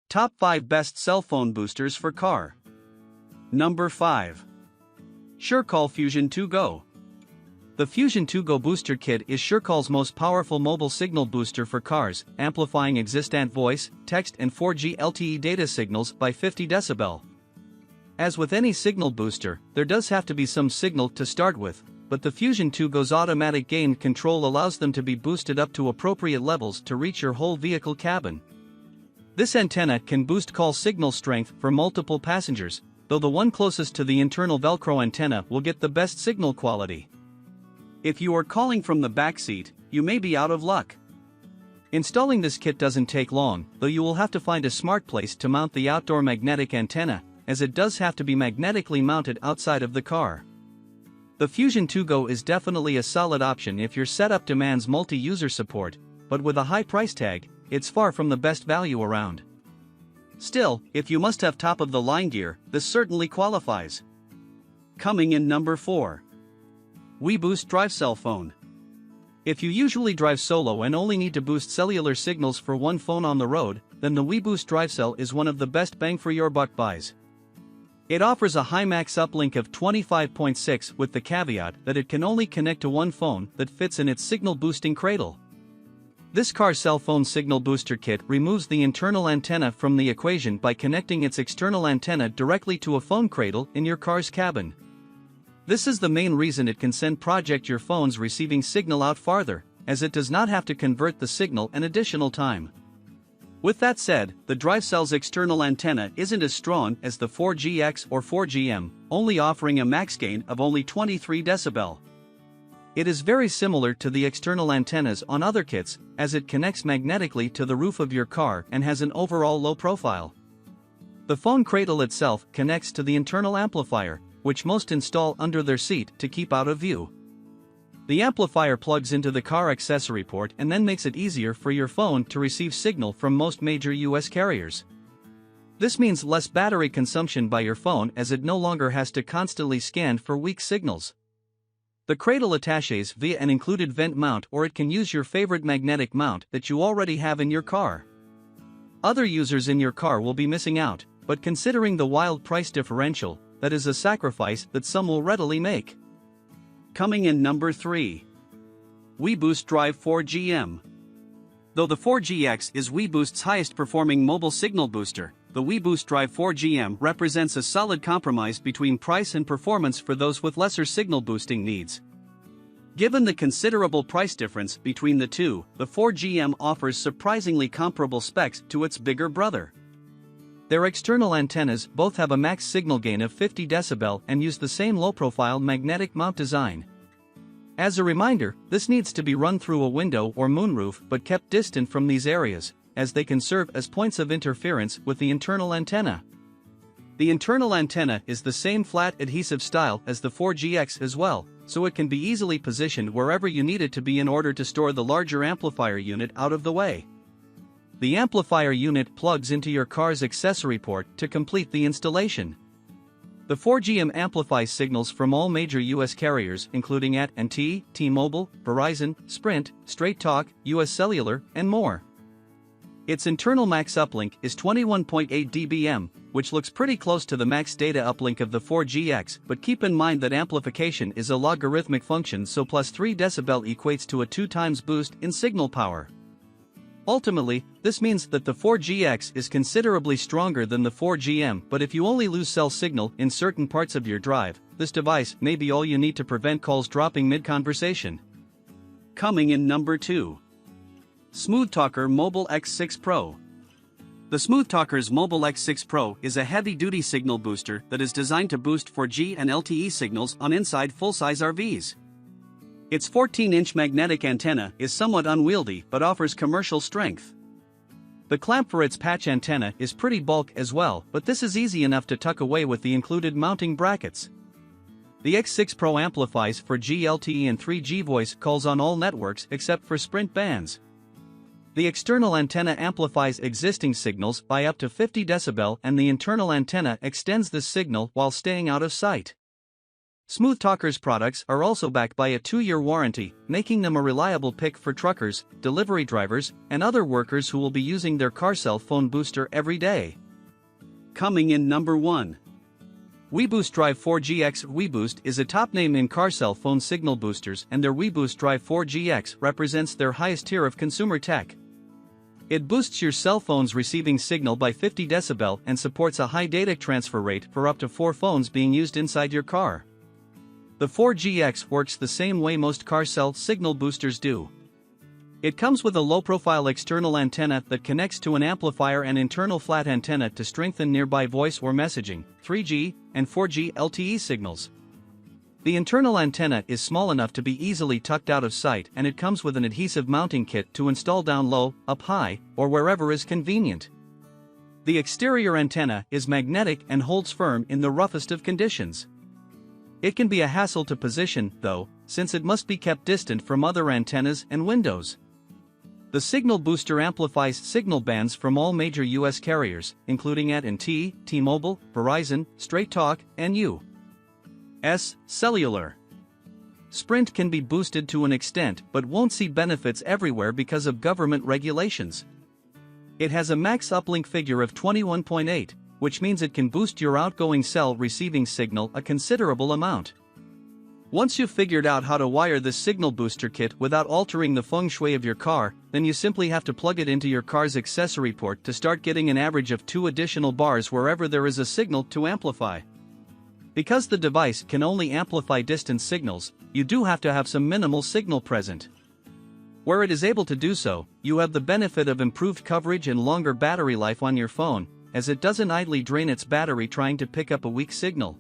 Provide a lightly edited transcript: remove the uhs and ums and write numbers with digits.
Top 5 Best Cell Phone Boosters for Car. Number 5. SureCall Fusion2Go. The Fusion2Go Booster Kit is SureCall's most powerful mobile signal booster for cars, amplifying existent voice, text and 4G LTE data signals by 50 decibel. As with any signal booster, there does have to be some signal to start with, but the Fusion2Go's automatic gain control allows them to be boosted up to appropriate levels to reach your whole vehicle cabin. This antenna can boost call signal strength for multiple passengers, though the one closest to the internal Velcro antenna will get the best signal quality. If you are calling from the back seat, you may be out of luck. Installing this kit doesn't take long, though you will have to find a smart place to mount the outdoor magnetic antenna, as it does have to be magnetically mounted outside of the car. The Fusion2Go is definitely a solid option if your setup demands multi-user support, but with a high price tag, it's far from the best value around. Still, if you must have top-of-the-line gear, this certainly qualifies. Coming in number 4. WeBoost DriveCell Phone. If you usually drive solo and only need to boost cellular signals for one phone on the road, then the WeBoost DriveCell is one of the best bang-for-your-buck buys. It offers a high max uplink of 25.6 with the caveat that it can only connect to one phone that fits in its signal boosting cradle. This car cell phone signal booster kit removes the internal antenna from the equation by connecting its external antenna directly to a phone cradle in your car's cabin. This is the main reason it can project your phone's receiving signal out farther, as it does not have to convert the signal an additional time. With that said, the DriveCell's external antenna isn't as strong as the 4GX or 4GM, only offering a max gain of only 23 decibel. It is very similar to the external antennas on other kits, as it connects magnetically to the roof of your car and has an overall low profile. The phone cradle itself connects to the internal amplifier, which most install under their seat to keep out of view. The amplifier plugs into the car accessory port and then makes it easier for your phone to receive signal from most major US carriers. This means less battery consumption by your phone, as it no longer has to constantly scan for weak signals. The cradle attaches via an included vent mount, or it can use your favorite magnetic mount that you already have in your car. Other users in your car will be missing out, but considering the wild price differential, that is a sacrifice that some will readily make. Coming in number 3. WeBoost Drive 4GM. Though the 4GX is WeBoost's highest performing mobile signal booster, the WeBoost Drive 4GM represents a solid compromise between price and performance for those with lesser signal boosting needs. Given the considerable price difference between the two, the 4GM offers surprisingly comparable specs to its bigger brother. Their external antennas both have a max signal gain of 50 decibel and use the same low-profile magnetic mount design. As a reminder, this needs to be run through a window or moonroof but kept distant from these areas, as they can serve as points of interference with the internal antenna. The internal antenna is the same flat adhesive style as the 4GX as well, so it can be easily positioned wherever you need it to be in order to store the larger amplifier unit out of the way. The amplifier unit plugs into your car's accessory port to complete the installation. The 4GM amplifies signals from all major US carriers including AT&T, T-Mobile, Verizon, Sprint, Straight Talk, US Cellular, and more. Its internal max uplink is 21.8 dBm, which looks pretty close to the max data uplink of the 4GX, but keep in mind that amplification is a logarithmic function, so plus 3 decibel equates to a 2 times boost in signal power. Ultimately, this means that the 4GX is considerably stronger than the 4GM, but if you only lose cell signal in certain parts of your drive, this device may be all you need to prevent calls dropping mid-conversation. Coming in number 2. SmoothTalker Mobile X6 Pro. The SmoothTalker's Mobile X6 Pro is a heavy-duty signal booster that is designed to boost 4G and LTE signals on inside full-size RVs. Its 14-inch magnetic antenna is somewhat unwieldy but offers commercial strength. The clamp for its patch antenna is pretty bulky as well, but this is easy enough to tuck away with the included mounting brackets. The X6 Pro amplifies 4G LTE and 3G voice calls on all networks except for Sprint bands. The external antenna amplifies existing signals by up to 50 decibel and the internal antenna extends this signal while staying out of sight. SmoothTalker's products are also backed by a 2-year warranty, making them a reliable pick for truckers, delivery drivers, and other workers who will be using their DriveCell Phone booster every day. Coming in number 1. WeBoost Drive 4GX. WeBoost is a top name in DriveCell Phone signal boosters, and their WeBoost Drive 4GX represents their highest tier of consumer tech. It boosts your cell phone's receiving signal by 50 decibel and supports a high data transfer rate for up to 4 phones being used inside your car. The 4GX works the same way most DriveCell signal boosters do. It comes with a low-profile external antenna that connects to an amplifier and internal flat antenna to strengthen nearby voice or messaging, 3G, and 4G LTE signals. The internal antenna is small enough to be easily tucked out of sight, and it comes with an adhesive mounting kit to install down low, up high, or wherever is convenient. The exterior antenna is magnetic and holds firm in the roughest of conditions. It can be a hassle to position, though, since it must be kept distant from other antennas and windows. The signal booster amplifies signal bands from all major US carriers, including AT&T, T-Mobile, Verizon, Straight Talk, and U.S. Cellular. Sprint can be boosted to an extent but won't see benefits everywhere because of government regulations. It has a max uplink figure of 21.8, which means it can boost your outgoing cell receiving signal a considerable amount. Once you've figured out how to wire this signal booster kit without altering the feng shui of your car, then you simply have to plug it into your car's accessory port to start getting an average of 2 additional bars wherever there is a signal to amplify. Because the device can only amplify distant signals, you do have to have some minimal signal present. Where it is able to do so, you have the benefit of improved coverage and longer battery life on your phone, as it doesn't idly drain its battery trying to pick up a weak signal.